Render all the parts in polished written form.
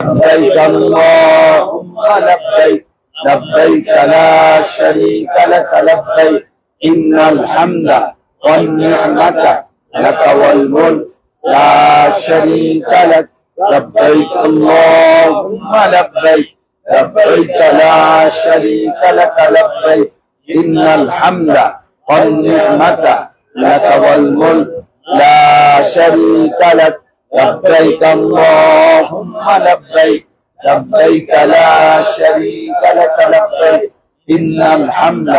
لبيك اللهم لبيك لبيك لا شريك لك لبيك إن الحمد والنعمة لك والملك لا شريك لك لبيك اللهم لبيك لبيك لا شريك لك لبيك إن الحمد والنعمة لك والملك لا شريك لك لبيك اللهم لبيك لبيك لا شريك لك لبيك إن الحمد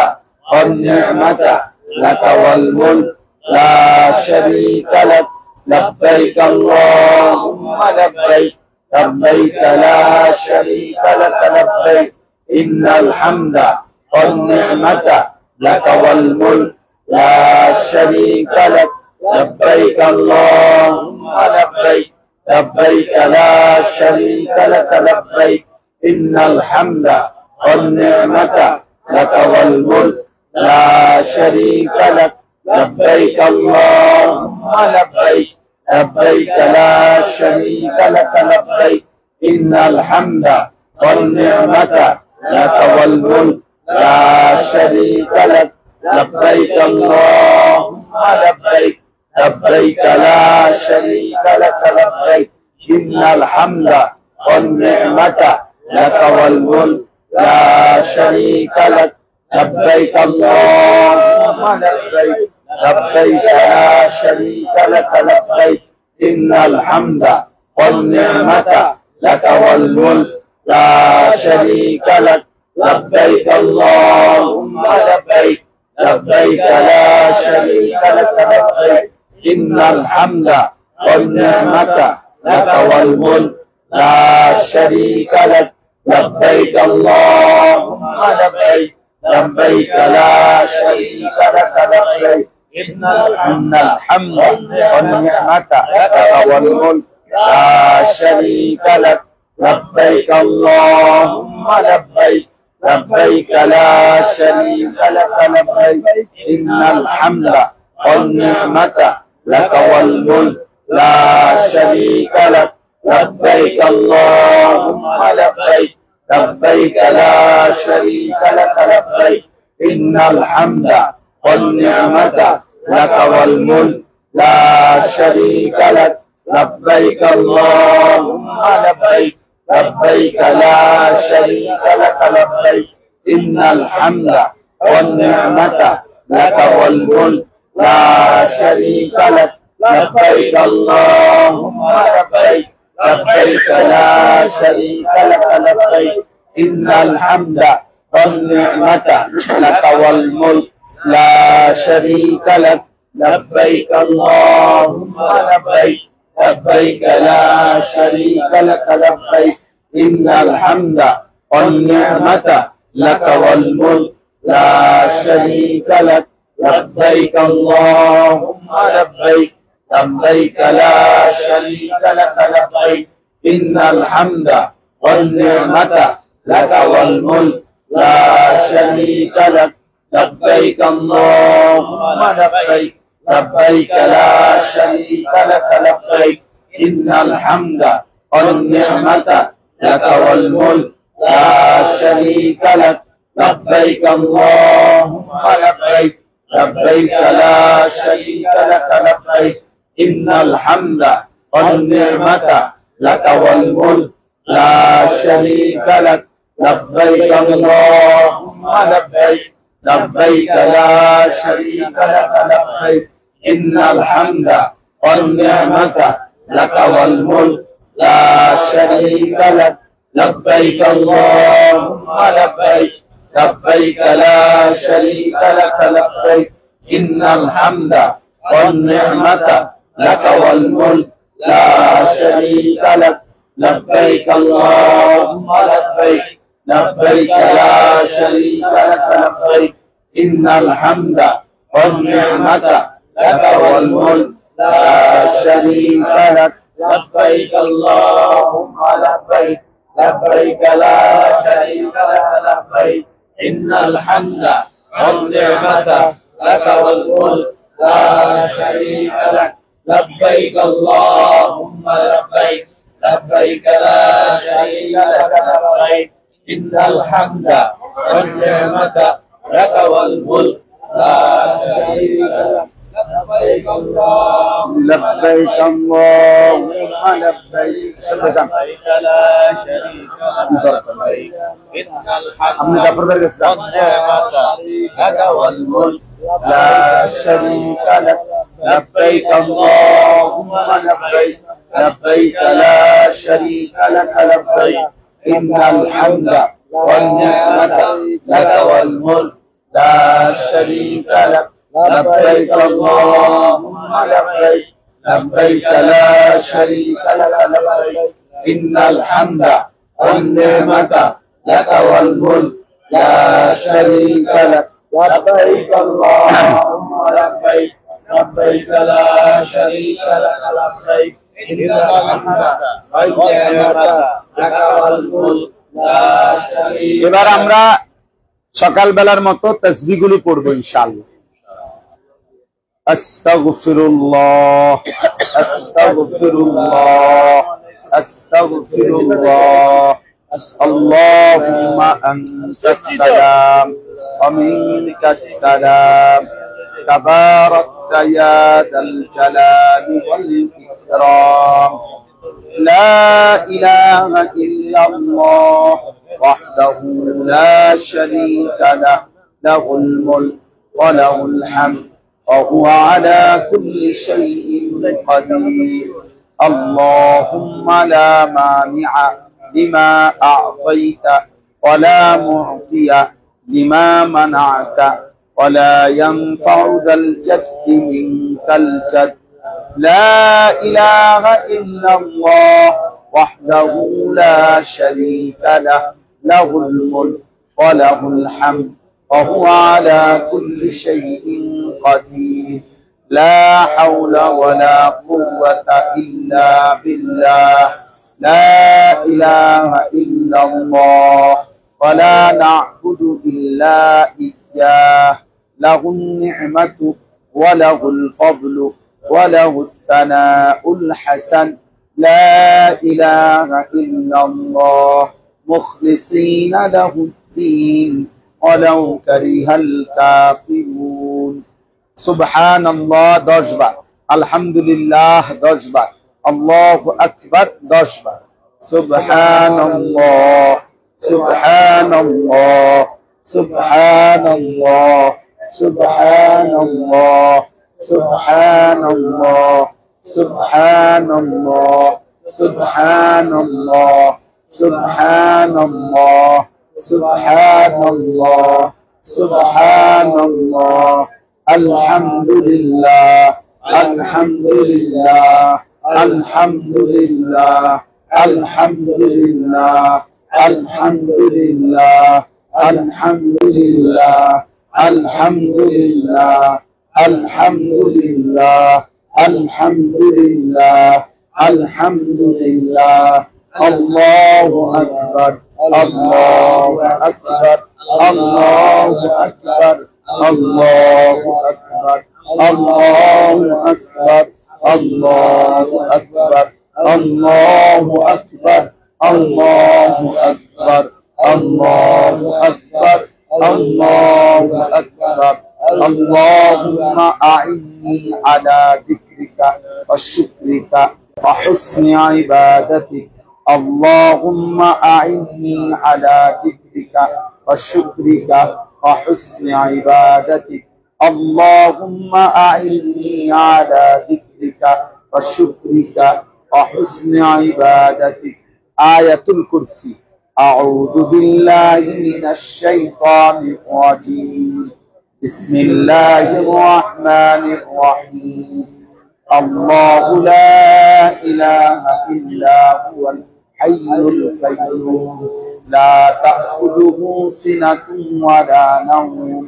والنعمة لك والملك لا شريك لك لبيك اللهم لبيك لبيك لا شريك لك لبيك إن الحمد والنعمة لك والملك لا شريك لك لبيك اللهم لبيك لبيك لا شريك لك لبيك إن الحمد والنعمة لك والملك لا شريك لك لبيك اللهم لبيك لبيك لا شريك لك لبيك إن الحمد والنعمة لك والملك لا شريك لك لبيك اللهم لبيك لبيك لا شريك لك لبيك إن الحمد والنعمة لك والملك لا شريك لك لبيك اللهم لبيك لبيك لا شريك لك لبيك إن الحمد والنعمة لك والملك لا شريك لك لبيك اللهم لبيك لبيك لا شريك لك لبيك إن الحمد والنعمة لك والملك لا شريك لك لبيك اللهم لبيك لبيك لا شريك لك لبيك إن الحمد والنعمة لك والملك لا شريك لك لبيك اللهم لبيك لبيك لا شريك لك لبيك إن الحمد والنعمة لك والملك لا شريك لك لبيك اللهم لبيك لبيك لا شريك لك لبيك إن الحمد والنعمة لك والملك لا شريك لك لبيك اللهم لبيك لبيك لا شريك لك لبيك إن الحمد والنعمة لك والملك لا شريك لك لبيك اللهم لبيك لبيك لا شريك لك لبيك إن الحمد والنعمة لك والملك لا شريك لك لبيك اللهم لبيك لبيك لا شريك لك لبيك إن الحمد والنعمة لك والملك لا شريك لك لبيك اللهم لبيك لبيك لا شريك لك لبيك إن الحمد والنعمة لك والملك لا شريك لك لبيك اللهم لبيك لبيك لا شريك لك لبيك إن الحمد والنعمة لك والملك لا شريك لك لبيك اللهم لبيك لبيك لا شريك لك لبيك إن الحمد والنعمة لك والملك لا شريك لك لبيك اللهم لبيك لبيك لا شريك لك لبيك إن الحمد والنعمة لك والملك لا شريك لك لبيك اللهم لبيك لبيك لا شريك لك لبيك إن الحمد والنعمة لك والملك لا شريك لك لبيك اللهم لبيك لبيك لا شريك لك لبيك إن الحمد والنعمة لك والملك لا شريك لك لبيك اللهم لبيك لبيك لا شريك لك لبيك إن الحمد والنعمة لك والملك لا شريك لك لبيك اللهم لبيك لبيك لا شريك شريك لك لبيك إن الحمد والنعمة لك والملك لا شريك لك لبيك اللهم لبيك اللهم لبيك لبيك لا شريك لك لبيك إن الحمد والنعمة لك والملك لا شريك لك لبيك اللهم لبيك لبيك لا شريك لك لبيك إن الحمد والنعمة لك والملك لا شريك لك لبيك اللهم لبيك لبيك لا شريك لك لبيك إن الحمد والنعمة لك والملك لا شريك لك لبيك اللهم لبيك لبيك لا شريك لك لبيك إن الحمد والنعمة لك والملك لا شريك لك। এবার আমরা সকালবেলার মতো তাসবিহগুলো পড়ব ইনশাআল্লাহ। আস্তাগফিরুল্লাহ আস্তাগফিরুল্লাহ আস্তাগফিরুল্লাহ আল্লাহুম্মা আনতাস সালাম ওয়া মিনকাস সালাম তাবারাকতা ইয়া যাল জালালি ওয়াল ইকরাম লা ইলাহা ইল্লাল্লাহ ওয়াহদাহু লা শারীকা লাহু লাহুল মুলক ওয়া লাহুল হামদ وهو على كل شيء قدير اللهم لا مانع لما أعطيت ولا معطي لما منعت ولا ينفع ذا الجد منك الجد لا إله إلا الله وحده لا شريك له له الملك وله الحمد وهو على كل شيء قدير لا حول ولا قوة إلا بالله لا إله إلا الله ولا نعبد إلا إياه له النعمة وله الفضل وله الثناء الحسن لا إله إلا الله مخلصين له الدين ولو كره الكافرون سبحان الله 10 বার আলহামদুলিল্লাহ 10 বার আল্লাহু আকবার 10 বার সুবহানাল্লাহ সুবহানাল্লাহ সুবহানাল্লাহ সুবহানাল্লাহ সুবহানাল্লাহ সুবহানাল্লাহ সুবহানাল্লাহ সুবহানাল্লাহ সুবহানাল্লাহ সুবহানাল্লাহ আলহামদুলিল্লাহ আলহামদুলিল্লাহ আলহামদুলিল্লাহ আলহামদুলিল্লাহ আলহামদুলিল্লাহ আলহামদুলিল্লাহ আলহামদুলিল্লাহ আলহামদুলিল্লাহ আলহামদুলিল্লাহ আলহামদুলিল্লাহ আল্লাহু আকবার আল্লাহু আকবার আল্লাহু আকবার আল্লাহু আকবার আল্লাহু আকবার আল্লাহু আকবার আল্লাহু আকবার আল্লাহু আকবার আল্লাহু আকবার আল্লাহু আকবার আল্লাহুম্মা আ'ইন্নি আলা যিকরিকা ওয়া শুকরিকা ওয়া হুসনি ইবাদাতিক আল্লাহুম্মা আ'ইন্নি আলা যিকরিকা ওয়া শুকরিকা ওয়া হুসনি ইবাদাতিক আল্লাহুম্মা আ'ইন্নি আলা যিকরিকা ওয়া শুকরিকা ওয়া হুসনি ইবাদাতিক আয়াতুল কুরসি আউযু বিল্লাহি মিনাশ শাইতানির রাজীম বিসমিল্লাহির রহমানির রহিম আল্লাহু লা ইলাহা ইল্লা হুয়াল হাইয়ুল কাইয়্যুম লা তাখুযুহু সিনাতুন ওয়া লা নাওম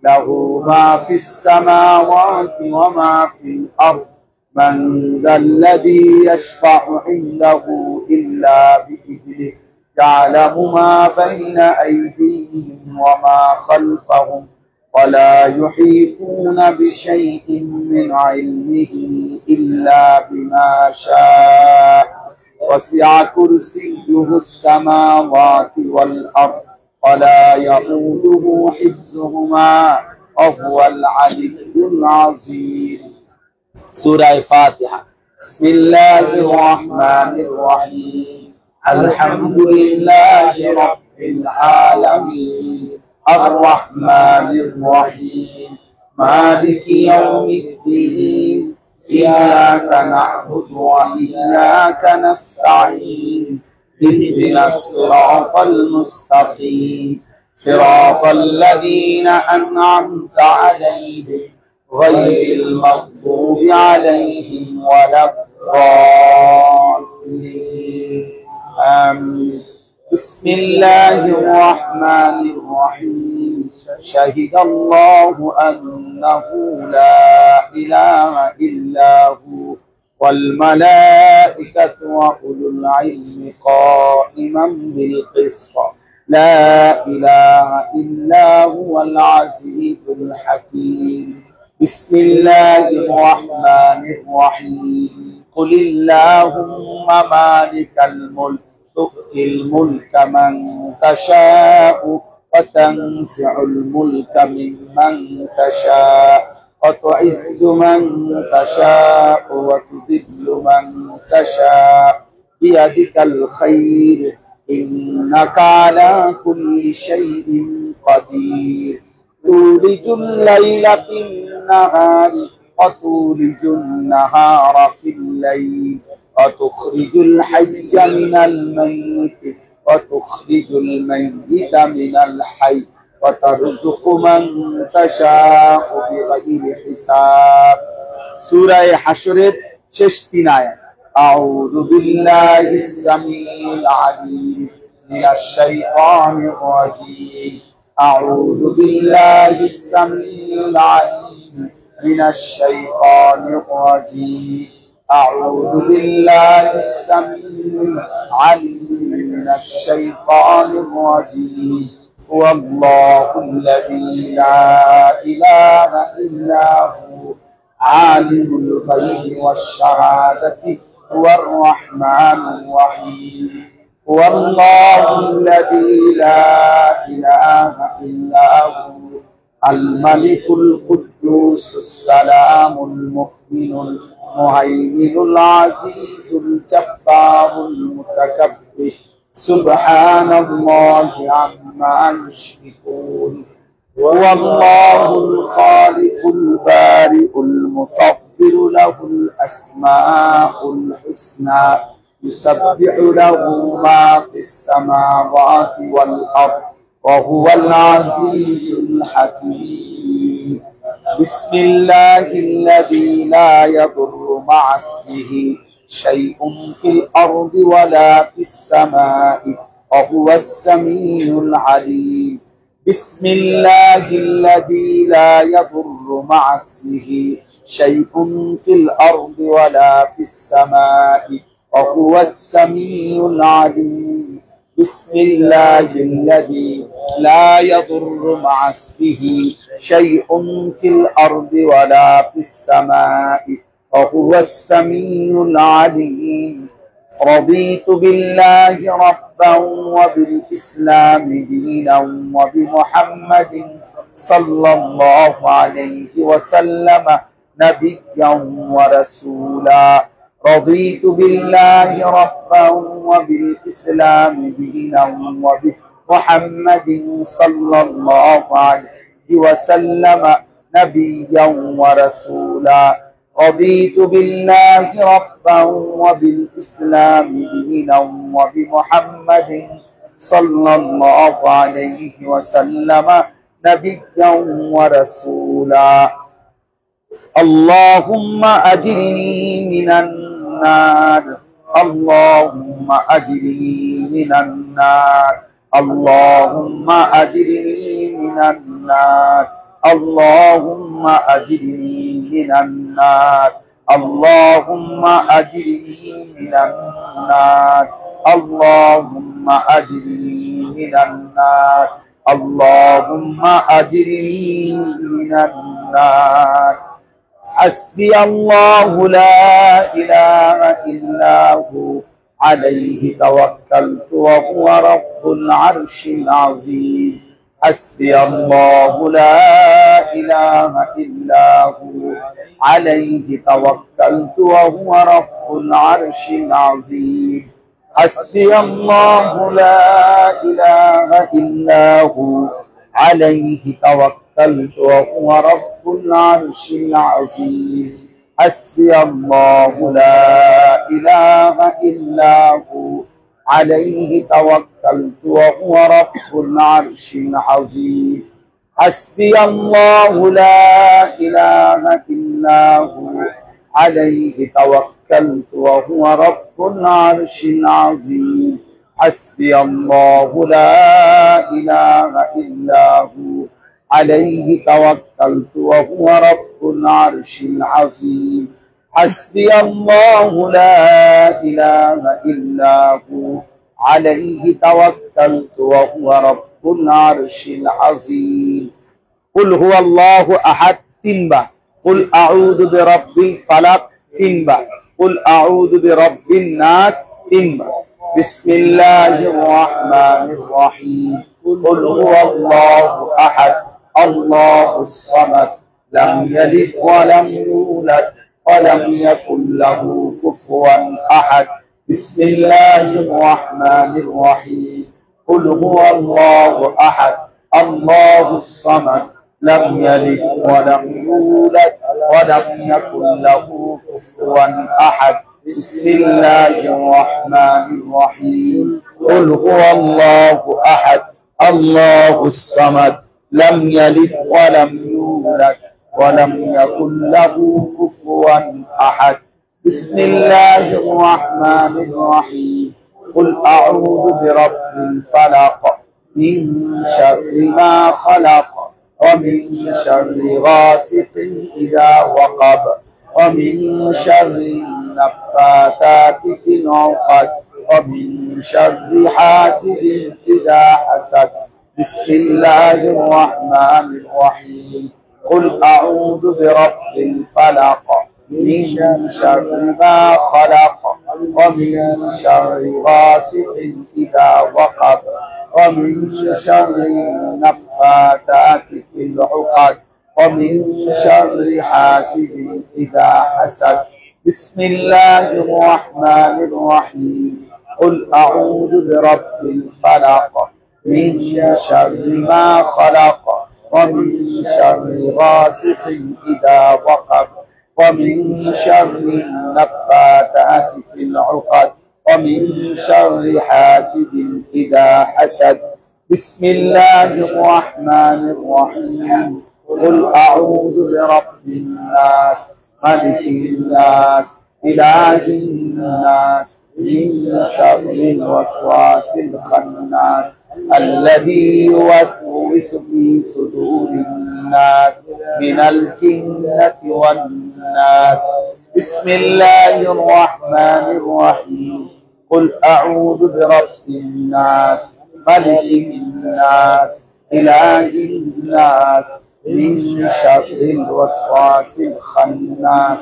লাহু মা ফিস সামাওয়াতি ওয়া মা ফিল আরদ من ذا الذي يشفع عنده إلا بإذنه يعلم ما بين أيديهم وما خلفهم ولا يحيطون بشيء من علمه إلا بما شاء وسع كرسيه السماوات والأرض ولا يؤوده حفظهما وهو العلي العظيم. سورة فاتحة. بسم الله الرحمن الرحيم. الحمد لله رب العالمين الرحمن الرحيم مالك يوم الدين إياك نعبد وإياك نستعين اهدنا الصراط المستقيم صراط الذين أنعمت عليهم غير المغضوب عليهم ولا الضالين. آمين. بسم الله الرحمن الرحيم. شهد الله أنه لا إله إلا هو والملائكة وأولو العلم قائما بالقسط لا إله إلا هو العزيز الحكيم. بسم الله الرحمن الرحيم. قل اللهم مالك الملك تؤتي الملك من تشاء وتنزع الملك ممن تشاء وتعز من تشاء وتذل من تشاء بيدك الخير إنك على كل شيء قدير. تولج الليل في النهار وتولج النهار في الليل وتخرج الحي من الميت وتخرج الميت من الحي وترزق من تشاء بغير حساب. سورة حشر শেষ তিন আয়াত। أعوذ بالله السميع العليم من الشيطان الرجيم. أعوذ بالله السميع العليم من الشيطان الرجيم. أعوذ بالله السميع العليم من الشيطان الرجيم. هو الله الذي لا إله إلا هو عالم الغيب والشهادة هو الرحمن الرحيم. هو الله الذي لا إله إلا هو الملك القدوس السلام المؤمن المهيمن العزيز الجبار المتكبر سبحان الله عما يشركون. هو الله الخالق البارئ المصور له الأسماء الحسنى يسبح له ما في السماوات والأرض وهو العزيز الحكيم. بسم الله الذي لا يضر مع اسمه شيء في الأرض ولا في السماء وهو السميع العليم. بسم الله الذي لا يضر مع اسمه شيء في الأرض ولا في السماء وهو السميع العليم. بسم الله الذي لا يضر مع اسمه شيء في الأرض ولا في السماء وهو السميع العليم. رضيت بالله ربا وبالإسلام دينا وبمحمد صلى الله عليه وسلم نبيا ورسولا. رضيت بالله ربا وبالإسلام دينا وبمحمد صلى الله عليه وسلم نبيا ورسولا. رضيت بالله ربا وبالإسلام دينا وبمحمد صلى الله عليه وسلم نبيا ورسولا. اللهم أجرني من النار. اللهم أجرني من النار. اللهم أجرني من النار. اللهم أجرني من النار. اللهم أجرني من النار. اللهم أجرني من النار. اللهم أجرني من النار. حسبي الله لا إله إلا هو عليه توكلت وهو رب العرش العظيم حسبي الله لا إله إلا هو عليه توكلت وهو رب العرش العظيم حسبي الله لا إله إلا هو عليه توكلت وهو رب العرش العظيم حسبي الله لا إله إلا هو عليه توكلت وهو رب العرش العظيم حسبي الله لا إله إلا هو عليه توكلت وهو رب العرش العظيم حسبي الله لا إله إلا هو عليه توكلت وهو رب العرش العظيم حسبي الله لا إله إلا هو عليه توكلت وهو رب العرش العظيم قل هو الله أحد তিনবা قل أعوذ برب الفلق তিনবা قل أعوذ برب الناس তিনবা بسم الله الرحمن الرحيم قل هو الله أحد الله الصمد لم يلد ولم يولد ولم يكن له كفوا أحد بسم الله الرحمن الرحيم قل هو الله أحد الله الصمد لم يلد ولم يولد ولم يكن له كفوا أحد بسم الله الرحمن الرحيم قل هو الله أحد الله الصمد لم يلد ولم يولد ولم يكن له كفوا أحد بسم الله الرحمن الرحيم قل أعوذ برب الفلق من شر ما خلق ومن شر غاسق إذا وقب ومن شر النفاثات في العقد ومن شر حاسد إذا حسد بسم الله الرحمن الرحيم قل أعوذ برب الفلق من شر ما خلق ومن شر غاسق إذا وقب ومن شر النفاثات في العقد ومن شر حاسد إذا حسد بسم الله الرحمن الرحيم قل أعوذ برب الفلق من شر ما خلق ومن شر غاسق إذا وقب ومن شر النفاثات في العقد ومن شر حاسد إذا حسد بسم الله الرحمن الرحيم قل أعوذ برب الناس ملك الناس إله الناس من شر الوسواس الخناس الذي يوسوس في صدور الناس من الجنة والناس بسم الله الرحمن الرحيم قل أعوذ برب الناس ملك الناس إله الناس من شر الوسواس الخناس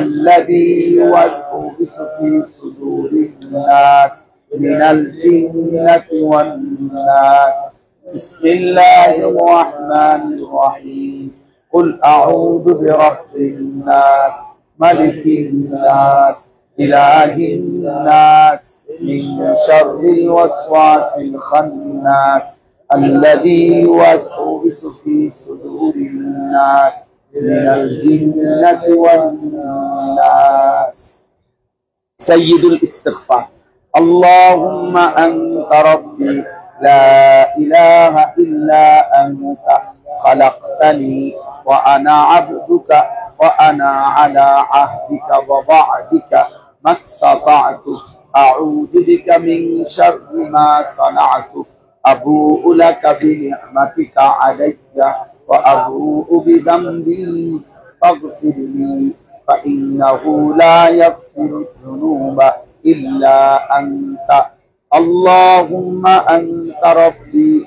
الذي يوسوس في صدور الناس من الجنة والناس بسم الله الرحمن الرحيم قل أعوذ برب الناس ملك الناس إله الناس من شر الوسواس الخناس الذي يوسوس في صدور الناس من الجنة والناس سيد الاستغفار اللهم أنت ربي لا إله إلا أنت خلقتني وأنا عبدك وأنا على عهدك ووعدك ما استطعت أعوذ بك من شر ما صنعت أبوء لك بنعمتك علي وأبوء بذنبي فاغفر لي فإنه لا يغفر الذنوب إلا أنت اللهم أنت ربي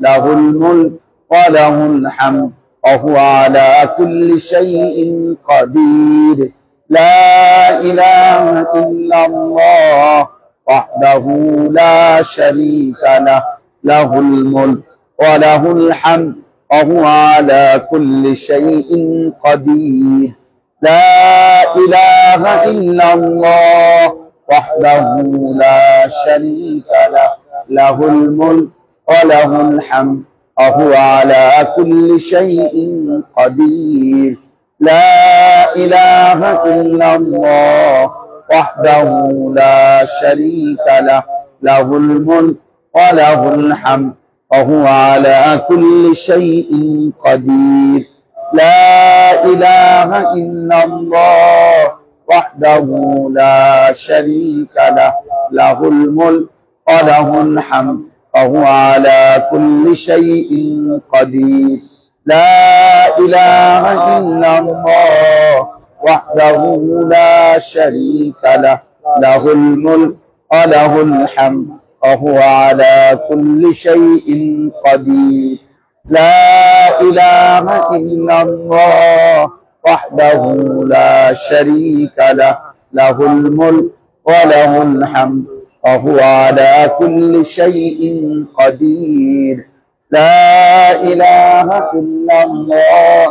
له الملك وله الحمد وهو على كل شيء قدير لا إله إلا الله وحده لا شريك له له الملك وله الحمد وهو على كل شيء قدير لا إله إلا الله وحده لا شريك له له الملك وله الحمد وهو على كل شيء قدير لا إله إلا الله وحده لا شريك له له الملك وله الحمد وهو على كل شيء قدير لا إله إلا الله وحده لا شريك له له الملك وله الحمد وهو على كل شيء قدير لا إله إلا الله وحده لا شريك له له الملك وله الحمد وهو على كل شيء قدير لا إله إلا الله وحده لا شريك له له الملك وله الحمد وهو على كل شيء قدير لا إله إلا الله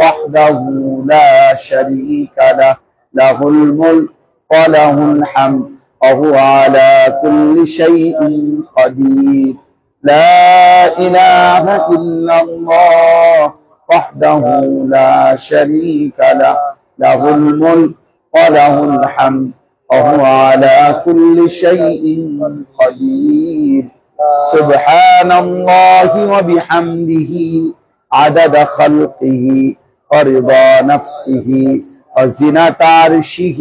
وحده لا شريك له له الملك وله الحمد وهو على كل شيء قدير لا إله إلا الله وحده لا شريك له له الملك وله الحمد وهو على كل شيء قدير سبحان الله وبحمده عدد خلقه ورضا نفسه وزنة عرشه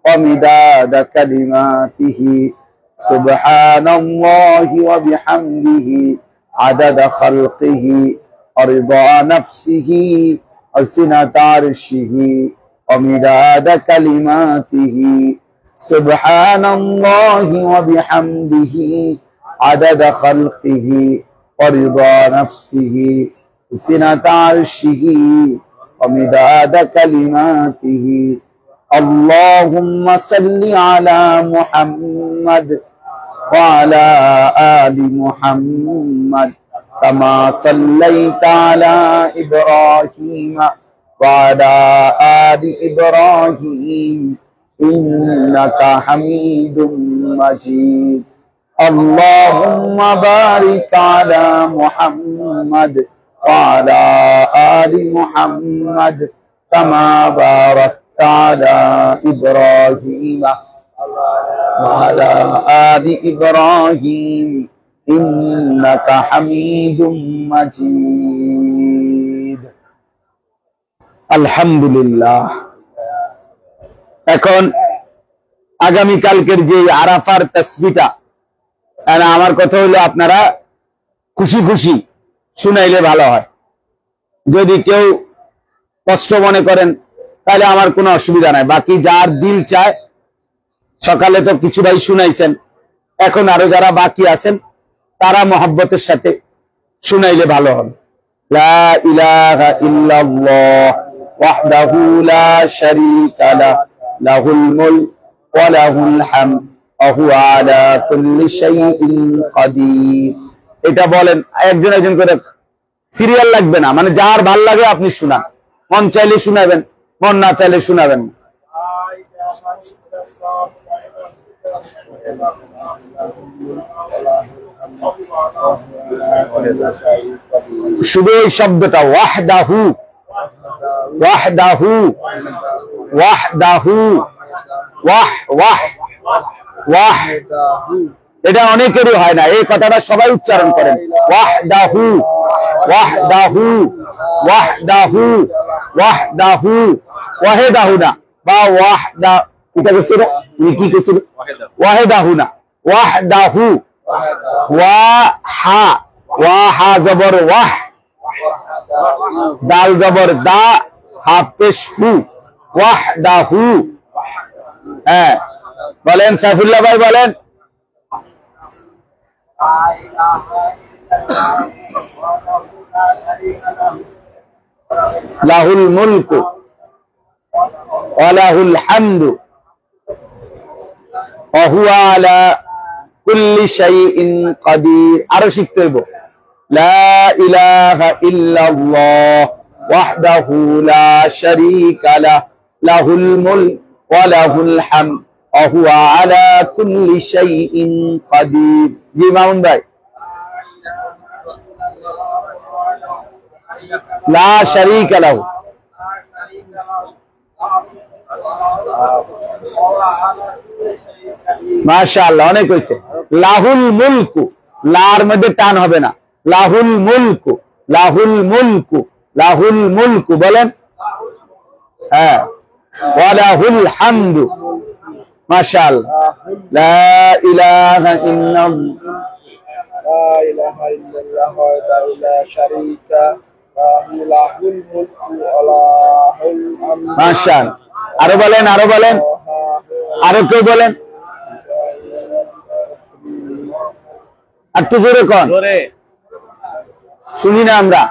ومداد كلماته سبحان الله وبحمده عدد خلقه ورضا نفسه وزنة عرشه ومداد كلماته سبحان الله وبحمده عدد خلقه ورضا نفسه وزنة عرشه ومداد كلماته اللهم صل على محمد وعلى آل محمد كما صليت على إبراهيم وعلى آل إبراهيم إنك حميد مجيد اللهم بارك على محمد وعلى آل محمد كما باركت على إبراهيم وعلى آل إبراهيم إنك حميد مجيد الحمد لله এখন আগামী কালকের যে আরাফার তাসবিহটা আমার কথা হলো আপনারা খুশি খুশি শুনাইলে ভালো হয় যদি কেউ কষ্ট মনে করেন তাহলে আমার কোনো অসুবিধা নাই বাকি যার দিল চায় সকালে তো কিছুটাই শুনাইছেন এখন আরো যারা বাকি আছেন তারা মহব্বতের সাথে শুনাইলে ভালো হবে লা ইলাহা ইল্লাল্লাহ ওয়াহদাহু লা শারীকা লাহু লাহুল মুলক ওয়া লাহুল হামদ ওয়া হুয়া আলা কুল্লি শাইইন কাদির এটা বলেন একজন একজন করে সিরিয়াল লাগবে না মানে যার ভাল লাগে আপনি শুনান মন চাইলে শুনাবেন মন না চাইলে শুনাবেন শুধু এই শব্দটা ওয়াহদাহু ওয়াহদাহু ওয়াহদাহু ওয়াহ ওয়াহ ওয়াহ এটা অনেকেরই হয় না এই কথাটা সবাই উচ্চারণ করেন ওয়াহদাহু ওয়াহদাহু ওয়াহদাহু ওয়াহদাহু ওয়াহদাহু না বা ওয়াহদা এটা কইছিল কি কইছিল ওয়াহদাহু না ওয়াহদাহু ওয়া হা জবর ওয়াহ দাল জবর দা হা পেশ হু ওয়াহদাহু হ্যাঁ বলেন সাইফুল্লাহ ভাই বলেন লাহুল মুলকু ওয়া লাহুল হামদু ওয়া হুয়া আলা কুল্লি শাইইন কাদির। আরো শিখতে হইব লা ইলাহা ইল্লাল্লাহ ওয়াহদাহু লা শারীকা লাহু লাহুল মুলক ওয়া লাহুল হামদ ওয়া হুয়া আলা কুল্লি শাইইন কাদির। জি মামুন ভাই। লা শারীকা লাহু মাশাআল্লাহ, অনেক হয়েছে। লাহুল মুলকু, লার মধ্যে টান হবে না। লাহুল মুলকু, লাহুল মুলকু, লাহুল মুলকু বলেন। হ্যাঁ, ওয়া লাহুল হামদু। মাশাআল্লাহ। লা ইলাহা ইল্লাল্লাহ لا إله إلا الله وحده لا شريك له له الملك وله الحمد মাশাআল্লাহ। আরো বলেন, আরো বলেন, আরো কেউ বলেন, একটু জোরে কোন, শুনি না আমরা।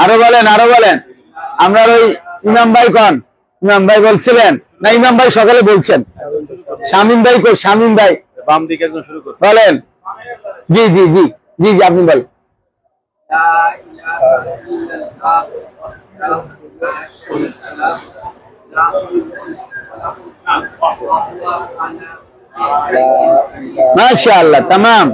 আরো বলেন, আরো বলেন। আমরা ওই ইমাম ভাই কোন, ইমাম ভাই বলছিলেন না? ইমাম ভাই সকালে বলছেন। শামীম ভাই কো, শামীম ভাই বাম দিকে একদম শুরু করুন। বলেন। জি জি জি জি জি, আপনি বলেন। মাশাআল্লাহ, তামাম।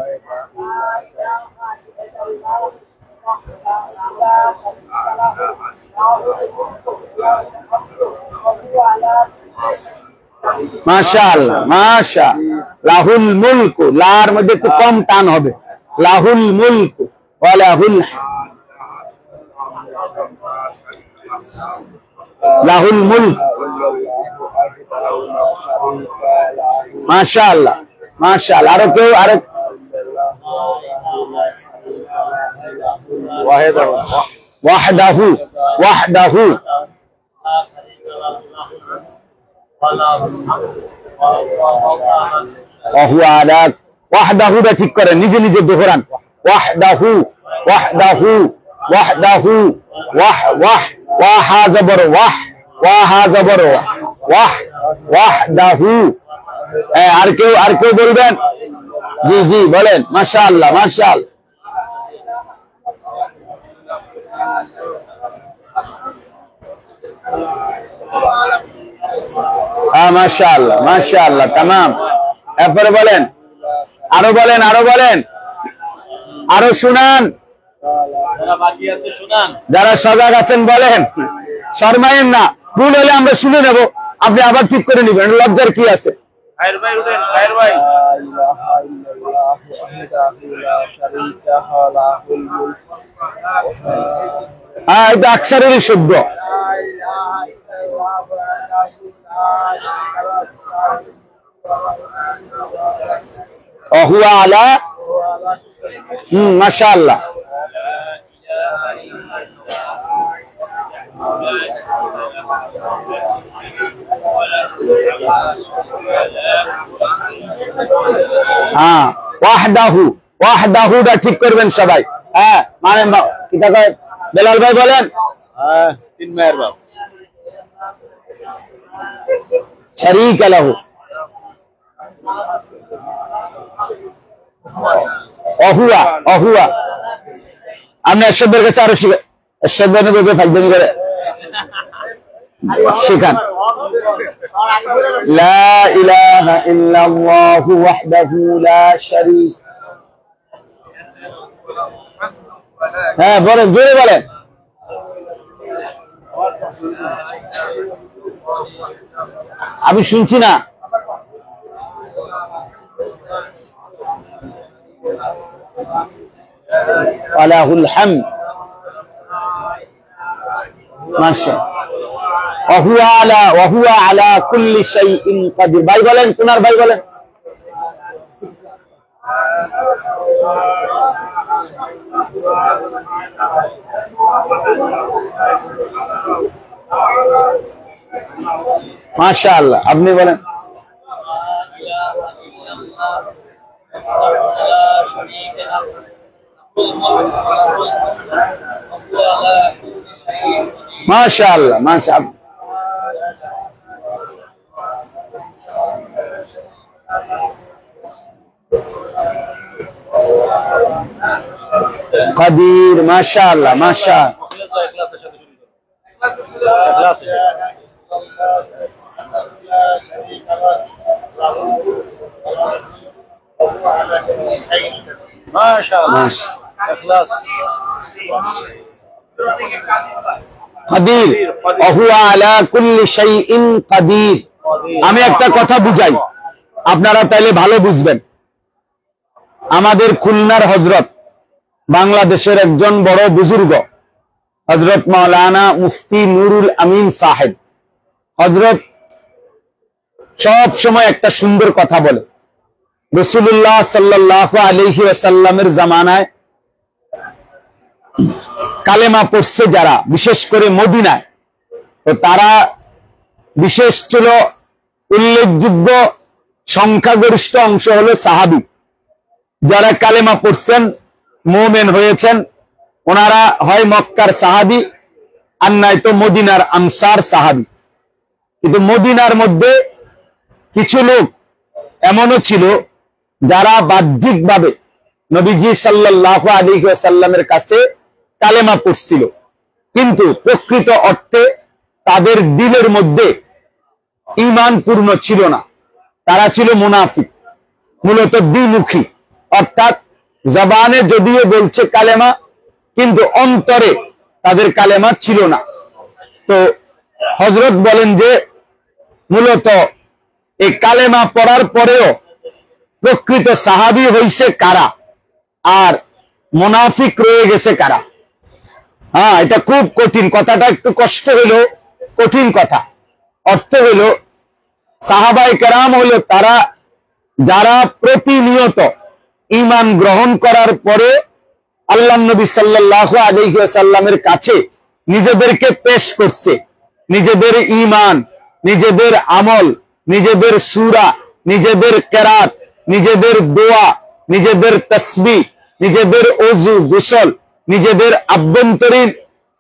মাশাআল্লাহ, মাশাআল্লাহ। লাহুল মুলকু, লার মধ্যে একটু কম টান হবে। লাহুল মুলকু ওয়া লাহুল লাহুল মুলক। মাশাআল্লাহ, মাশাআল্লাহ। আরো কেউ, আরো ওয়াহদাহু, ওয়াহদাহু ওয়াহদাহুটা ঠিক করেন, নিজে নিজে দোহরান। ওয়াহদাহু, ওয়াহদাহু, ওয়াহদাহু, ওয়াহ ওয়াহ, ওয়াহা জবর ওয়াহ, ওয়াহা জবর ওয়াহ, ওয়াহদাহু। আর কেউ, আর কেউ বলবেন? জি জি বলেন। মাশাআল্লাহ, মাশাআল্লাহ। মাশাআল্লাহ, মাশাআল্লাহ, তামাম। এরপরে বলেন, আরো বলেন, আরো বলেন, আরো শুনান। যারা সজাগ আছেন বলেন, শর্মায়েন না। ভুল হলে আমরা শুনে নেব, আপনি আবার ঠিক করে নিবেন, লজ্জার কি আছে? হ্যাঁ, এটা আকসারেরই শব্দ। وهو على ما شاء الله ওয়াহদাহু, ওয়াহদাহুটা ঠিক করবেন সবাই। হ্যাঁ, মানে কি কয় বেলাল ভাই বলেন? তিন মায়ের বাপ। শারীকা লাহু অহুয়া, অহুয়া। আপনি এরশাদের কাছে আরো শিখে, এরশাদের ব্যাপারে ফাইজলামি করে শেখান। লা ইলাহা ইল্লাল্লাহু ওয়াহদাহু লা শারীক। হ্যাঁ বলেন, জোরে বলেন। আমি শুনছি না। ওয়ালাহুল হামদ। মাশাআল্লাহ। ওয়া হুয়া আলা কুল্লি শাইইন কাদির। ভাই বলেন, কুনার ভাই বলেন। মাশাআল্লাহ, আপনি বলেন। মাশাআল্লাহ, মাশাআল্লাহ। কাদির, মাশাআল্লাহ, মাশাআল্লাহ। কাদির, ওহুয়া আলা কুল্লি শাইইন কাদির। আমি একটা কথা বুঝাই, আপনারা তাইলে ভালো বুঝবেন। আমাদের খুলনার হযরত, বাংলাদেশের একজন বড় বুজুর্গ, হযরত মাওলানা মুফতি নুরুল আমিন সাহেব, হযরত সব সময় একটা সুন্দর কথা বলে। রাসূলুল্লাহ সাল্লাল্লাহু আলাইহি ওয়াসাল্লামের জামানায় কালেমা পড়ছে যারা, বিশেষ করে মদিনায়, তো তারা বিশেষ ছিল, উল্লেখযোগ্য সংখ্যাগরিষ্ঠ অংশ হলো সাহাবী। যারা কালেমা পড়ছেন, মুমিন হয়েছেন, ওনারা হয় মক্কার সাহাবী আর নয়তো মদিনার আনসার সাহাবী। কিন্তু মদিনার মধ্যে কিছু লোক এমনও ছিল যারা বাহ্যিকভাবে নবীজি সাল্লাল্লাহু আলাইহি ওয়াসাল্লামের কাছে কালেমা পড়ছিল, কিন্তু প্রকৃত অর্থে তাদের দিলের মধ্যে ঈমান পূর্ণ ছিল না। তারা ছিল মুনাফিক, মূলত দ্বিমুখী, অর্থাৎ জবানে যদিও বলছে কালেমা, কিন্তু অন্তরে তাদের কালেমা ছিল না। তো হযরত বলেন যে মূলত এই কালেমা পড়ার পরেও প্রকৃত সাহাবী হইছে কারা, আর মুনাফিক রয়ে গেছে কারা। হ্যাঁ, এটা খুব কঠিন, কথাটা একটু কষ্ট হইল, কঠিন কথা। অর্থ হইল, সাহাবায়ে কেরাম হইল তারা যারা প্রতিনিয়ত ঈমান গ্রহণ করার পরে আল্লাহর নবী সাল্লাল্লাহু আলাইহি ওয়াসাল্লামের কাছে নিজেদেরকে পেশ করছে, নিজেদের ঈমান, নিজেদের আমল, নিজেদের সূরা, নিজেদের কেরাত, নিজেদের দোয়া, নিজেদের তাসবিহ, নিজেদের ওযু গোসল, নিজেদের আভ্যন্তরীণ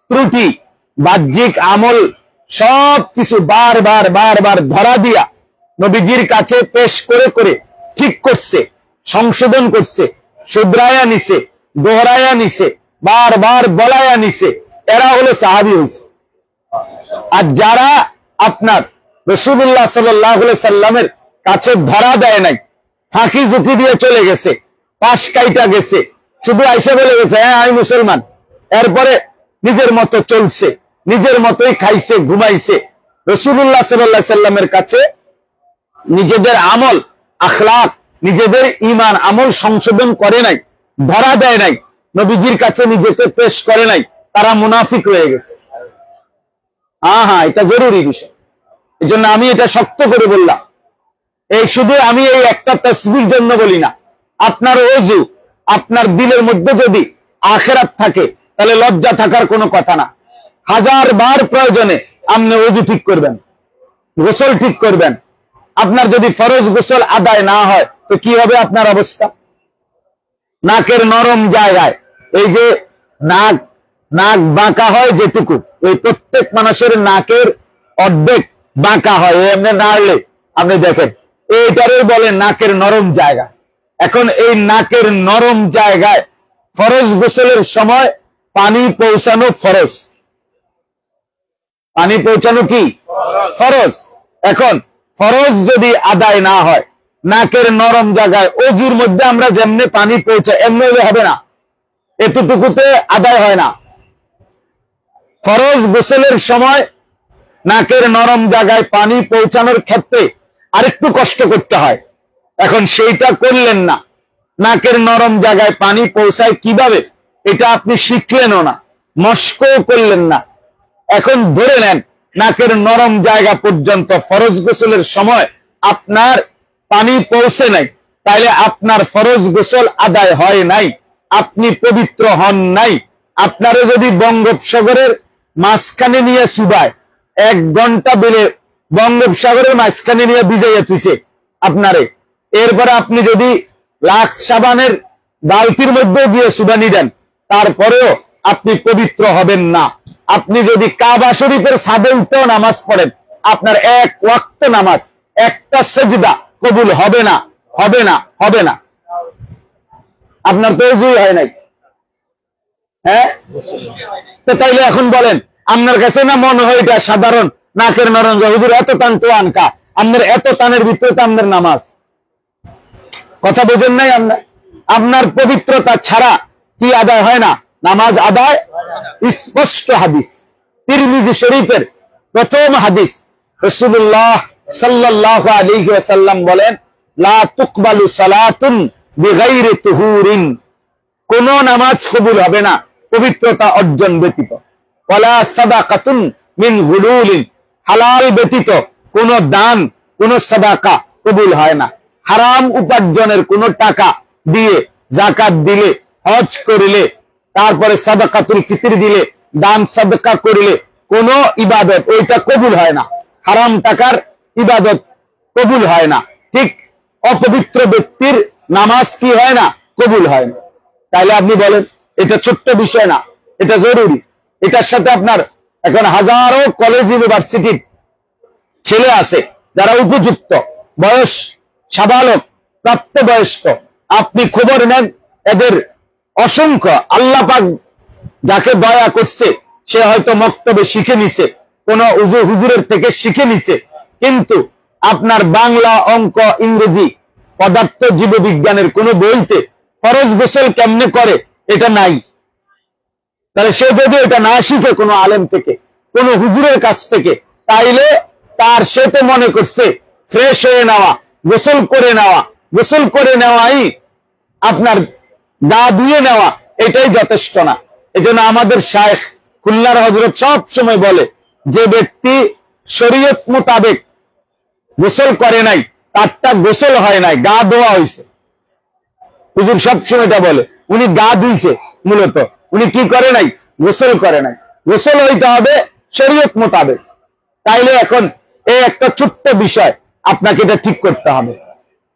ত্রুটি, বাহ্যিক আমল, সব কিছু বারবার বারবার ধরা দিয়া নবীজির কাছে পেশ করে করে ঠিক করছে, সংশোধন করছে, শুধরায়া নিছে, দোহরায়া নিছে, বারবার বলায়া নিছে। এরা হলো সাহাবী হইছে। আর যারা আপনার রাসূলুল্লাহ সাল্লাল্লাহু আলাইহি সাল্লামের কাছে ধরা দেয় নাই, ফাঁকি ঝুঁকি দিয়ে চলে গেছে, পাশ কাইটা গেছে, শুধু আইসা বলে গেছে হ্যাঁ আমি মুসলমান, এরপরে নিজের মতো চলছে, নিজের মতোই খাইছে, ঘুমাইছে। রাসূলুল্লাহ সাল্লাল্লাহু আলাইহি সাল্লামের কাছে নিজেদের আমল, আখলাক, নিজেদের ঈমান আমল সংশোধন করে নাই, ধরা দেয় নাই, নবীজির কাছে নিজেকে পেশ করে নাই, তারা মুনাফিক হয়ে গেছে। হ্যাঁ, এটা জরুরি বিষয়। এই জন্য আমি এটা শক্ত করে বললাম। এই শুধু আমি এই একটা তাসবিহর জন্য বলি না, আপনার ওযু, আপনার দিলের মধ্যে যদি আখিরাত থাকে, তাহলে লজ্জা থাকার কোনো কথা না। 1000 বার প্রয়োজনে আপনি ওযু ঠিক করবেন, গোসল ঠিক করবেন। আপনার যদি ফরজ গোসল আদায় না হয়, তো কি হবে আপনার অবস্থা? নাকের নরম জায়গায়, এই যে নাক বাঁকা হয় যেটুকু, ওই প্রত্যেক মানুষের নাকের অর্ধেক বাঁকা হয়, এমনি নাড়লে আপনি দেখেন, এইটারই বলে নাকের নরম জায়গা। এখন এই নাকের নরম জায়গায় ফরজ গোসলের সময় পানি পৌঁছানো ফরজ। পানি পৌঁছানো কি ফরজ? এখন ফরজ যদি আদায় না হয়, নাকের নরম জায়গায় ওযুর মধ্যে আমরা যেমনি পানি পৌঁছাই, এমনি হবে না, এতটুকুতে আদায় হয় না। ফরজ গোসলের সময় নাকের নরম জায়গায় পানি পৌঁছানোর ক্ষেত্রে আরেকটু কষ্ট করতে হয়। এখন সেইটা করলেন না, নাকের নরম জায়গায় পানি পৌঁছায় কিভাবে এটা আপনি শিখলেনও না, মস্কও করলেন না। এখন ধরে নেন নাকের নরম জায়গা পর্যন্ত ফরজ গোসলের সময় আপনার পানি পৌঁছে নাই, তাইলে আপনার ফরজ গোসল আদায় হয় নাই, আপনি পবিত্র হন নাই। আপনারা যদি বঙ্গোপসাগরের মাঝখানে নিয়ে চুবায়, 1 ঘন্টা বেলে বঙ্গোপসাগরের মাঝখানে নিয়ে ভিজাইয়া তুইছে আপনারে, এরপরে আপনি যদি লাক্স সাবানের বালতির মধ্যে দিয়ে চুবানি দেন, তারপরেও আপনি পবিত্র হবেন না। আপনি যদি কাবা শরীফের ছাদে উঠেও নামাজ পড়েন, আপনার 1 ওয়াক্ত নামাজ, একটা সেজদা কবুল হবে না, হবে না, হবে না। আপনার তো ওযুই হয় নাই, হ্যাঁ? তো তাইলে এখন বলেন, আপনার কাছে না মনে হয় এটা সাধারণ নাকের নরঞ্জ, হুজুর এত টান তো আনকা, আপনার এত টানের ভিতরে তো আপনার নামাজ। কথা বোঝেন নাই? আপনার পবিত্রতা ছাড়া কি আদায় হয় না? নামাজ আদায়। স্পষ্ট হাদিস, তিরমিজি শরীফের প্রথম হাদিস, রাসূলুল্লাহ সাল্লাল্লাহু আলাইহি ওয়াসাল্লাম বলেন, লা তুকবালু সালাতুন বিগাইরি তুহুরিন, কোন নামাজ কবুল হবে না পবিত্রতা অর্জন ব্যতীত। ওয়ালা সাদাকাতুন মিন গুলুলিন, হালাল ব্যতীত কোন দান, কোন সাদাকা কবুল হয় না। হারাম উপার্জনের কোন টাকা দিয়ে, যাকাত দিলে, হজ করিলে, তারপরে সাদাকাতুল ফিতর দিলে, দান সাদকা করিলে কোন ইবাদত ওইটা কবুল হয় না। হারাম টাকার ইবাদত কবুল হয় না। ঠিক অপবিত্র ব্যক্তির নামাজ কি হয় না? কবুল হয় না। তাইলে আপনি বলেন, এটা ছোট্ট বিষয় না, এটা জরুরি। এটার সাথে আপনার এখন হাজারো কলেজ ইউনিভার্সিটির ছেলে আছে যারা উপযুক্ত বয়স, সাবালক, প্রাপ্তবয়স্ক। আপনি খবর নেন, এদের অসংখ্য, আল্লাহ পাক যাকে দয়া করছে সে হয়তো মক্তবে শিখে নিছে, কোন হুজুরের থেকে শিখে নিছে, কিন্তু আপনার বাংলা, অঙ্ক, ইংরেজি, পদার্থ, জীববিজ্ঞানের কোন বইতে ফরজ গোসল কেমনে করে এটা নাই। তাহলে সে যদি এটা না শিখে কোনো আলেম থেকে, কোন হুজুরের কাছ থেকে, তাইলে তার সেতে মনে করছে ফ্রেশ হয়ে নেওয়া, গোসল করে নেওয়া, গোসল করে নেওয়াই আপনার গা ধুয়ে নেওয়া, এটাই যথেষ্ট না। এজন্য আমাদের শায়েখ খুলনার হযরত সব সময় বলে, যে ব্যক্তি শরীয়ত মোতাবেক গোসল করে নাই, তারটা গোসল হয় নাই, গা ধোয়া হয়েছে। হুজুর সব সময় এটা বলে, উনি গা ধুইছে, মূলত উনি কি করে নাই? গোসল করে নাই। গোসল হইতে হবে শরীয়ত মোতাবেক। তাইলে এখন এই একটা ছোট্ট বিষয়, আপনাকে এটা ঠিক করতে হবে,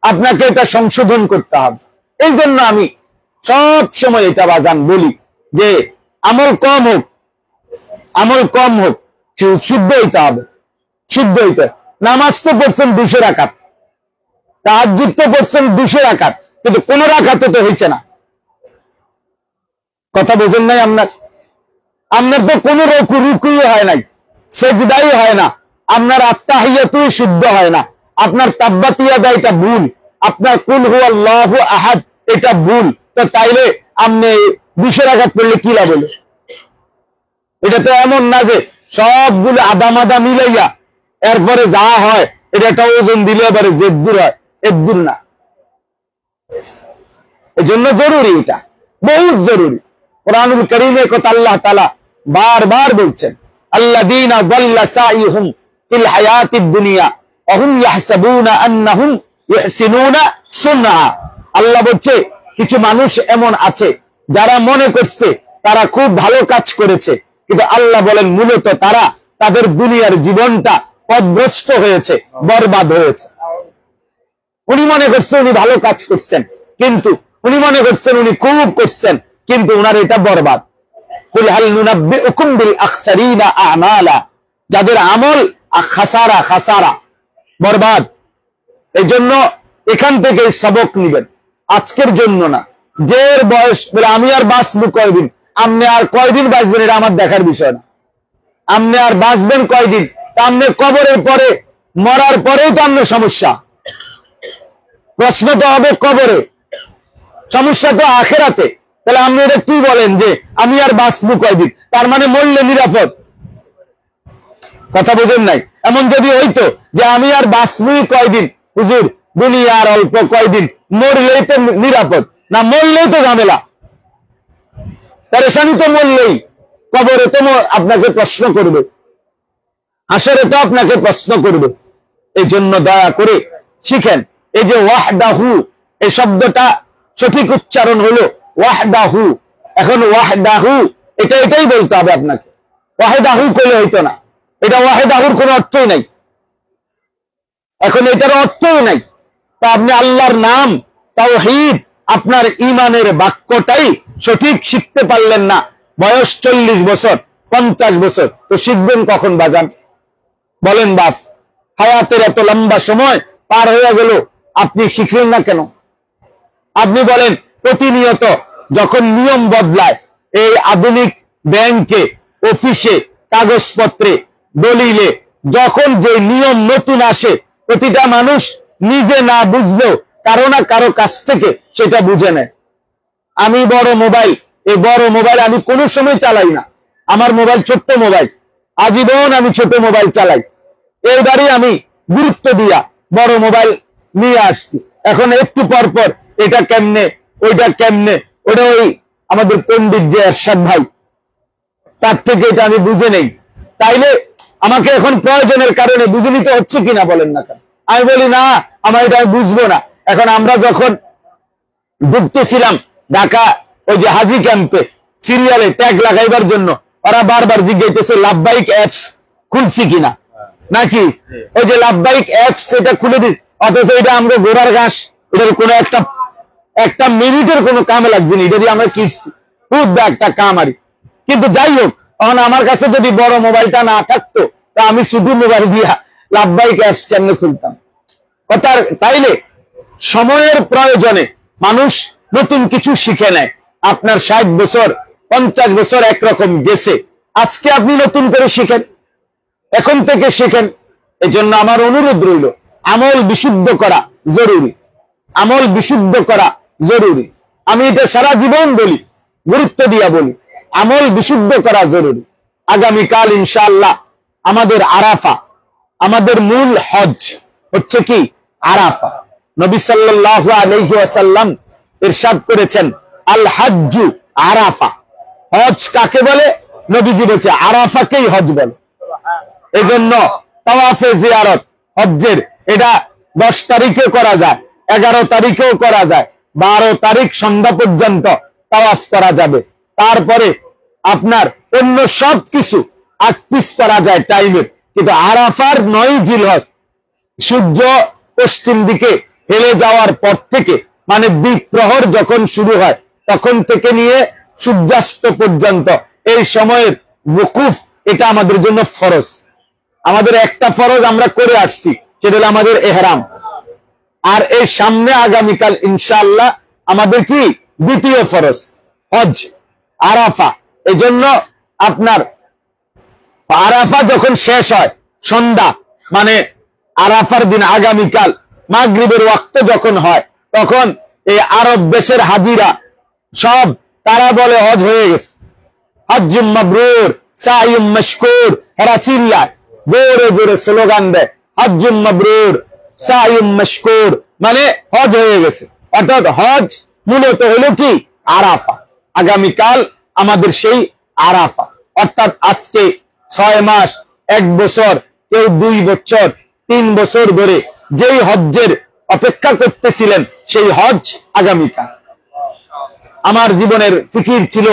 আপনাকে এটা সংশোধন করতে হবে। এই জন্য আমি সব সময় এটা বাজান বলি যে আমল কম হোক, আমল কম হোক, শুদ্ধ হইতে হবে, শুদ্ধ হইতে। নামাজ তো পড়ছেন 200 রাকাত, তাহাজ্জুদ তো পড়ছেন 200 রাকাত, কিন্তু কোন রাকাতে তো হয়েছে না। কথা বোঝেন নাই? আপনার তো কোন রুকুই হয় নাই, সেজদাই হয় না, আপনার আত্তাহিয়াতুই শুদ্ধ হয় না, আপনার তাব্বাতিয়াদা এটা ভুল, আপনার কুল হুয়াল্লাহু আহাদ এটা ভুল। তো তাইলে আপনি 200 রাকাত পড়লে কি লাভ হলো? এটা তো এমন না যে সবগুলো আদামাদা মিলাইয়া এরপরে যা হয় এটা একটা ওজন দিলে এবারে জেদ্দুর হয়, এদ্দুর না। এই জন্য জরুরি, এটা বহুত জরুরি। কুরআনুল কারীমে কথা আল্লাহ তাআলা বারবার বলছেন, আল্লাযীনা যাল্লা সাইহুম ফিল হায়াতিদ দুনিয়া ওয়া হুম ইয়াহসাবুনা আন্নাহুম ইহসিনুনা সুনআ। আল্লাহ বলছে, কিছু মানুষ এমন আছে যারা মনে করছে তারা খুব ভালো কাজ করেছে, কিন্তু আল্লাহ বলেন মূলত তারা তাদের দুনিয়ার জীবনটা পথভ্রষ্ট হয়েছে, বরবাদ হয়েছে। উনি মনে করছেন উনি ভালো কাজ করছেন, কিন্তু উনি মনে করছেন উনি খুব করছেন, কিন্তু উনার এটা বরবাদ। কুল হাল নুনাব্বিউকুম বিল আখসারিনা আমালা, যাদের আমল খাসারা, খাসারা, বরবাদ। এই জন্য এখান থেকে সবক নিবেন, আজকের জন্য না। যে বয়স বলে আমি আর বাঁচবো কয়দিন, আপনি আর কয়দিন বাঁচবেন এটা আমার দেখার বিষয় না। আপনি আর বাঁচবেন কয়দিন, তা আপনি কবরের পরে, মরার পরেও তো আপনার সমস্যা। প্রশ্ন তো হবে কবরে, সমস্যা তো আখেরাতে। তাহলে আপনি এটা কি বলেন যে আমি আর বাঁচবো কয়দিন, তার মানে মরলে নিরাপদ? কথা বোঝেন নাই? এমন যদি হইতো যে আমি আর বাঁচবই কয়দিন, হুজুর দুনিয়ার অল্প কয়দিন, মরলেই তো নিরাপদ, না মরলেই তো ঝামেলা, পরেশানি তো মরলেই। কবরে তো আপনাকে প্রশ্ন করবে, হাসরে তো আপনাকে প্রশ্ন করবে। এই জন্য দয়া করে শিখেন, এই যে ওয়াহদাহু এই শব্দটা সঠিক উচ্চারণ হলো ওয়াহদাহু। এখন ওয়াহদাহু এটাই বলতে হবে আপনাকে, ওয়াহদাহু কইলে হইতো না, এটা ওয়াহদাহুর কোনো অর্থই নাই, এখন এটার অর্থই নাই। তা আপনি আল্লাহর নাম তাওহীদ আপনার ঈমানের বাক্যটাই সঠিক শিখতে পারলেন না, বয়স 40 বছর 50 বছর, তো শিখবেন কখন বাজান বলেন বাপ? হায়াতের এত লম্বা সময় পার হয়ে গেল, আপনি শিখলেন না কেন? আপনি বলেন প্রতিনিয়ত যখন নিয়ম বদলায়, এই আধুনিক ব্যাংকে, অফিসে, কাগজপত্রে, দলিলে যখন যে নিয়ম নতুন আসে, প্রতিটা মানুষ নিজে না বুঝলেও কারো না কারো কাছ থেকে সেটা বুঝে নেয়। আমি বড় মোবাইল, এই বড় মোবাইল আমি কোনো সময় চালাই না, আমার মোবাইল ছোট্ট মোবাইল, আজীবন আমি ছোট মোবাইল চালাই। এইবারই আমি গুরুত্ব দিয়া বড় মোবাইল নিয়ে আসছি। এখন একটু পর পর এটা কেমনে, ওইটা কেমনে, ওটা ওই আমাদের পণ্ডিত যে এরশাদ ভাই, তার থেকে এটা আমি বুঝে নেই। তাইলে আমাকে এখন প্রয়োজনের কারণে বুঝে নিতে হচ্ছে কিনা বলেন না কেন? আমি বলি না, আমার এটা আমি বুঝবো না। এখন আমরা যখন ঢুকতেছিলাম ঢাকা ওই যে হাজি ক্যাম্পে, সিরিয়ালে ট্যাগ লাগাইবার জন্য ওরা বারবার জিজ্ঞাসা লাভবাহিক অ্যাপস খুলছি কিনা, নাকি ওই যে লাভবাহিক অ্যাপস সেটা খুলে দিস, অথচ এটা আমরা গোড়ার ঘাস, এটার কোনো একটা মিনিটের কোনো কামে লাগছে না, এটা দিয়ে আমরা কিনছি খুব একটা কামারি। কিন্তু যাই হোক, তখন আমার কাছে যদি বড় মোবাইলটা না থাকতো, তা আমি ছোট মোবাইল দিয়া লাভবাহিক অ্যাপস কেমনে খুলতাম? কথার তাইলে সময়ের প্রয়োজনে মানুষ নতুন কিছু শিখে নেয়। আপনার 60 বছর 50 বছর একরকম গেছে, আজকে আপনি নতুন করে শিখেন, এখন থেকে শিখেন। এই জন্য আমার অনুরোধ রইল, আমল বিশুদ্ধ করা জরুরি, আমল বিশুদ্ধ করা জরুরি। আমি এটা সারা জীবন বলি, গুরুত্ব দিয়া বলি, আমল বিশুদ্ধ করা জরুরি। আগামীকাল ইনশাআল্লাহ আমাদের আরাফা, আমাদের মূল হজ হচ্ছে কি আরাফা। নবী সাল্লাল্লাহু আলাইহি ওয়াসাল্লাম ইরশাদ করেছেন, আল হাজ্জু আরাফা। হজ কাকে বলে? নবীজি বলেছে আরাফাকেই হজ বলে। এই জন্য তাওয়াফে জিয়ারত হজ্জের এটা 10 তারিখে করা যায়, 11 তারিখেও করা যায়, 12 তারিখ সন্ধ্যা পর্যন্ত তাওয়াফ করা যাবে। তারপরে আপনার অন্য সব কিছু আকপিস করা যায় টাইমের, কিন্তু আরাফার 9 জিলহজ সূর্য পশ্চিম দিকে হেলে যাওয়ার পর থেকে, মানে দ্বিপ্রহর যখন শুরু হয় তখন থেকে নিয়ে সূর্যাস্ত পর্যন্ত এই সময়ের ওকুফ, এটা আমাদের জন্য ফরজ। আমাদের একটা ফরজ আমরা করে আসছি, সেটা হলো আমাদের এহরাম। আর এই সামনে আগামীকাল ইনশাআল্লাহ আমাদের কি দ্বিতীয় ফরজ হজ আরাফা। এই জন্য আপনার আরাফা যখন শেষ হয় সন্ধ্যা, মানে আরাফার দিন আগামীকাল মাগরিবের ওয়াক্ত যখন হয়, তখন এই আরব দেশের হাজিরা সব তারা বলে হজ হয়ে গেছে, হজ্জুম মাবরুর সাইয়ুম মাশকুর, এরা চিল্লায় জোরে জোরে স্লোগান দেয়, হজ্জুম মাবরুর সাইয়ুম মাশকুর, মানে হজ হয়ে গেছে। অর্থাৎ হজ মূলত হলো কি আরাফা। আগামীকাল আমাদের সেই আরাফা, অর্থাৎ আজকে 6 মাস 1 বছর, কেউ 2 বছর 3 বছর ধরে যেই হজ্জের অপেক্ষা করতেছিলেন, সেই হজ আগামীকাল। আমার জীবনের ফিকির ছিল,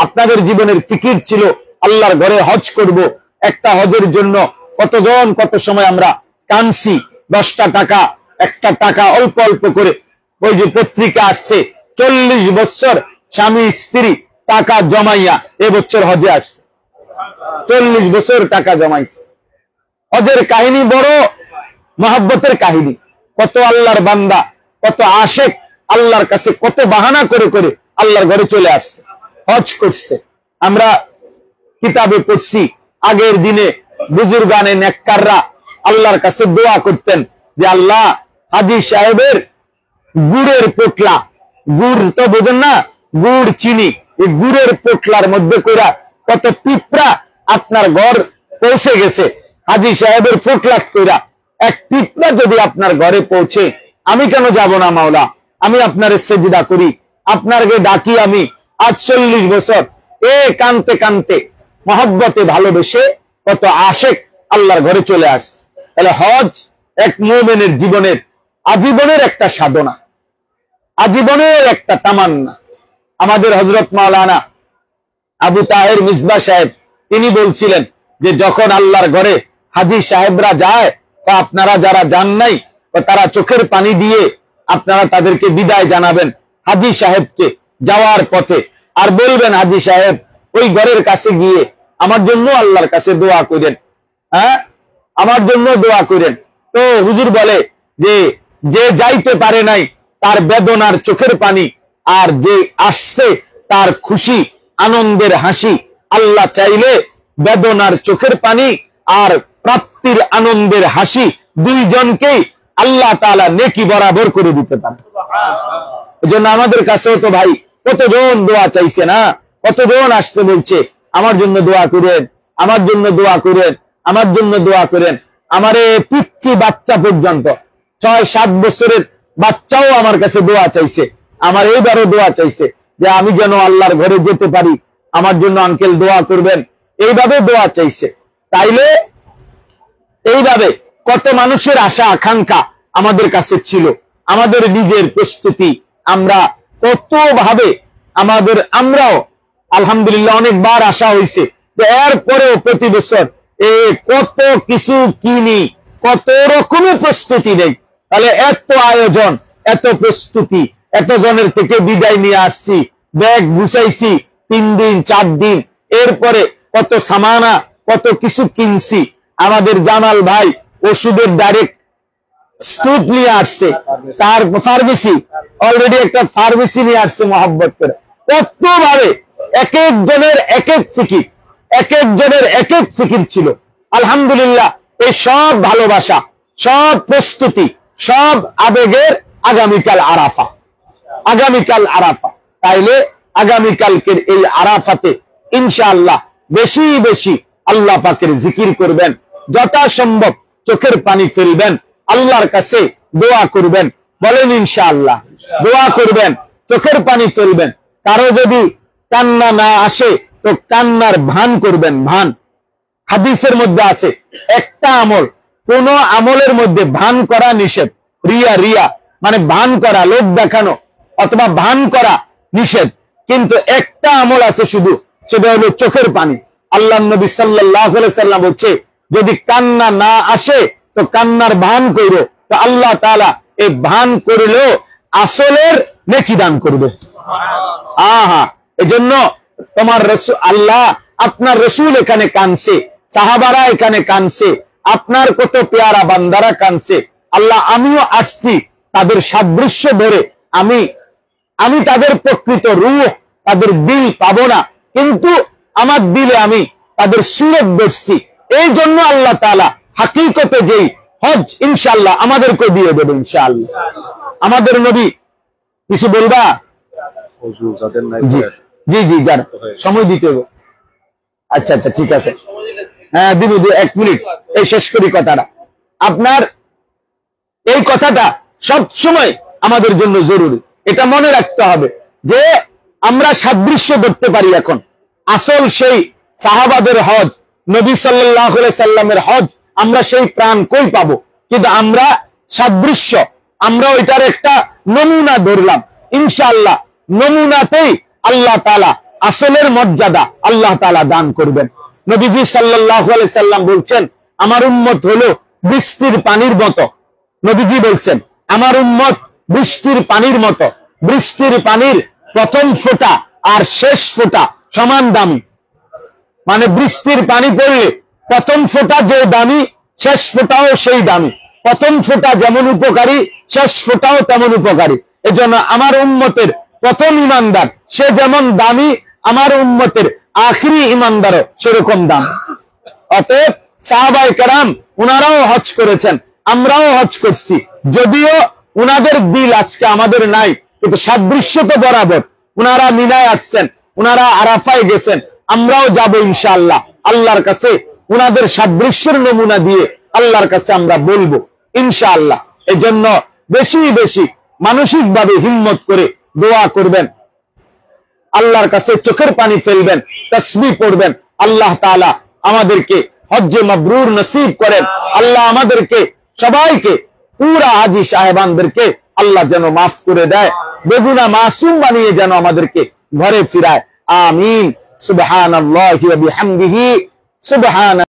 আপনাদের জীবনের ফিকির ছিল, আল্লাহর ঘরে হজ করব। একটা হজের জন্য কতজন কত সময় আমরা কানছি, 10টা টাকা, একটা টাকা অল্প অল্প করে। ওই যে পত্রিকা আসছে 40 বছর স্বামী স্ত্রী টাকা জমাইয়া এবছর হজে আসছে, 40 বছর টাকা জমাইছে। হজের কাহিনী বড় মহব্বতের কাহিনী। কত আল্লাহর বান্দা, কত আশেক আল্লাহর কাছে কত বাহানা করে করে আল্লাহর ঘরে চলে আসছে, হজ করছে। আমরা কিতাবে পড়ছি, আগের দিনে বুজুর্গানে নেককাররা আল্লাহর কাছে দোয়া করতেন যে আল্লাহ হাজী সাহেবের গুড়ের পোটলা, গুড় তো বোঝেন না, গুড় চিনি, এই গুড়ের পোটলার মধ্যে কইরা কত পিঁপড়া আপনার ঘর পৌঁছে গেছে, হাজী সাহেবের ফুটলাত কইরা এক পিঁপড়া যদি আপনার ঘরে পৌঁছে, আমি কেন যাব না মাওলা? আমি আপনার সেজদা করি, আপনারকে ডাকি। আমি আজ 40 বছর এ কানতে কানতে মহব্বতে ভালোবেসে কত আশেক আল্লাহর ঘরে চলে আসছে। তাহলে হজ এক মুমিনের জীবনের আজীবনের একটা সাধনা, আজীবনের একটা তামান্না। আমাদের হযরত মাওলানা আবু তাহের মিসবাহ সাহেব তিনি বলছিলেন যে যখন আল্লাহর ঘরে হাজী সাহেবরা যায়, তো আপনারা যারা যান নাই তারা চোখের পানি দিয়ে আপনারা তাদেরকে বিদায় জানাবেন হাজী সাহেবকে যাওয়ার পথে, আর বলবেন হাজী সাহেব ওই ঘরের কাছে গিয়ে আমার জন্য আল্লাহর কাছে দোয়া করেন, হ্যাঁ আমার জন্য দোয়া করেন। তো হুজুর বলে যে যে যাইতে পারে নাই তার বেদনার চোখের পানি, আর যে আসছে তার খুশি আনন্দের হাসি। আল্লাহ চাইলে বেদনার চোখের পানি আর প্রাপ্তির আনন্দের হাসি দুইজনকেই আল্লাহ তাআলা নেকি বরাবর করে দিতে পারে। এজন্য আমাদের কাছেও তো ভাই কতজন দোয়া চাইছে না, কতজন আসতে বলছে আমার জন্য দোয়া করেন, আমার জন্য দোয়া করেন, আমার জন্য দোয়া করেন। আমারে পিচ্চি বাচ্চা পর্যন্ত 6-7 বছরের বাচ্চাও আমার কাছে দোয়া চাইছে, আমার এইবারও দোয়া চাইছে যে আমি যেন আল্লাহর ঘরে যেতে পারি, আমার জন্য আঙ্কেল দোয়া করবেন, এইভাবে দোয়া চাইছে। তাইলে এইভাবে কত মানুষের আশা আকাঙ্ক্ষা আমাদের কাছে ছিল, আমাদের নিজের প্রস্তুতি আমরা কত ভাবে আমরাও আলহামদুলিল্লাহ অনেকবার আশা হয়েছে, তো এরপরেও প্রতি বছর কত কিছু কিনি, কত রকমের প্রস্তুতি নেই। তাহলে এত আয়োজন, এত প্রস্তুতি, এত জনের থেকে বিদায় নিয়ে আসছি, ব্যাগ গুছাইছি 3 দিন 4 দিন, এরপরে কত সামানা কত কিছু কিনছি। আমাদের জামাল ভাই ওষুধের ডাইরেক্ট স্তূপ নিয়ে আসছে, তার ফার্মেসি অলরেডি একটা ফার্মেসি নিয়ে আসছে মহব্বত করে। কত ভাবে এক একজনের এক এক ফিকির, এক একজনের এক এক ফিকির ছিল। আলহামদুলিল্লাহ এই সব ভালোবাসা, সব প্রস্তুতি, সব আবেগের আগামীকাল আরাফা, আগামীকাল আরাফা। তাইলে আগামীকালকের এই আরাফাতে ইনশাআল্লাহ বেশি বেশি আল্লাহ পাকের জিকির করবেন, যথাসম্ভব চোখের পানি ফেলবেন, আল্লাহর কাছে দোয়া করবেন। বলেন ইনশাআল্লাহ, দোয়া করবেন, চোখের পানি ফেলবেন। কারো যদি কান্না না আসে তো কান্নার ভান করবেন, ভান। হাদিসের মধ্যে আছে একটা আমল, কোন আমলের মধ্যে ভান করা নিষেধ। রিয়া, রিয়া মানে ভান করা, লোক দেখানো অথবা ভান করা নিষেধ। কিন্তু একটা আমল আছে শুধু, সেটা হলো চোখের পানি। আল্লাহ নবী সাল্লাল্লাহু আলাইহি সাল্লাম বলছে যদি কান্না না আসে তো কান্নার ভান কইরো, তো আল্লাহ তাআলা এই ভান করলেও আসলের নেকি দান করবে। আহা, এজন্য তোমার রাসূল, আল্লাহ আপনার রাসূল এখানে কানছে, সাহাবারা এখানে কানছে, আপনার কত পেয়ারা বান্দারা কানছে। আল্লাহ আমিও আসছি তাদের সাদৃশ্য ধরে, আমি তাদের প্রকৃত রূহ, তাদের দিল পাবো না, কিন্তু আমার দিলে আমি তাদের সুরত ধরছি। এই জন্য আল্লাহ তাআলা হাকিকতে যেই হজ ইনশাআল্লাহ আমাদেরকে দিয়ে দেবে ইনশাআল্লাহ। আমাদের নবী কিছু বলবা? জি জি, যার সময় দিতে হবে। আচ্ছা আচ্ছা ঠিক আছে, হ্যাঁ দিব 1 মিনিট, এই শেষ করি কথাটা। আপনার এই কথাটা সব সময় আমাদের জন্য জরুরি, এটা মনে রাখতে হবে যে আমরা সাদৃশ্য ধরতে পারি। এখন আসল সেই সাহাবাদের হজ, নবী সাল্লাল্লাহু আলাইহি সাল্লামের হজ, আমরা সেই প্রাণ কই পাবো? কিন্তু আমরা সাদৃশ্য, আমরা ওইটার একটা নমুনা ধরলাম। ইনশাআল্লাহ নমুনাতেই আল্লাহ তাআলা আসলের মর্যাদা আল্লাহ তাআলা দান করবেন। নবীজি সাল্লাল্লাহু আলাইহি সাল্লাম বলছেন আমার উম্মত হলো বৃষ্টির পানির মতো। নবীজি বলছেন আমার উম্মত বৃষ্টির পানির মতো। বৃষ্টির পানির প্রথম ফোঁটা আর শেষ ফোঁটা সমান দামি। মানে বৃষ্টির পানি পড়লে প্রথম ফোঁটা যে দামি, শেষ ফোঁটাও সেই দামি। প্রথম ফোঁটা যেমন উপকারী, শেষ ফোঁটাও তেমন উপকারী। এজন্য আমার উম্মতের প্রথম ইমানদার সে যেমন দামি, আমার উম্মতের আখিরি ইমানদারও সেরকম দাম। অতএব সাহাবায়ে কেরাম উনারাও হজ করেছেন, আমরাও হজ করছি, যদিও উনাদের দিল আজকে আমাদের নাই, কিন্তু সাদৃশ্য তো বরাবর। উনারা মিনায় আসছেন, উনারা আরাফায় গেছেন, আমরাও যাব ইনশাআল্লাহ। আল্লাহর কাছে উনাদের সাদৃশ্যের নমুনা দিয়ে আল্লাহর কাছে আমরা বলবো ইনশাআল্লাহ। এজন্য বেশি বেশি মানসিকভাবে হিম্মত করে দোয়া করবেন, আল্লাহর কাছে চোখের পানি ফেলবেন, তাসবিহ পড়বেন। আল্লাহ তাআলা আমাদেরকে হজ্জে মাবরুর নসিব করেন। আল্লাহ আমাদেরকে সবাইকে, পুরা হাজী সাহেবানদেরকে আল্লাহ যেন মাফ করে দেয়, বেগুনা মাসুম বানিয়ে যেন আমাদেরকে ঘরে ফিরায়। আমিন। সুবহানাল্লাহি ওয়া বিহামদিহি সুবহান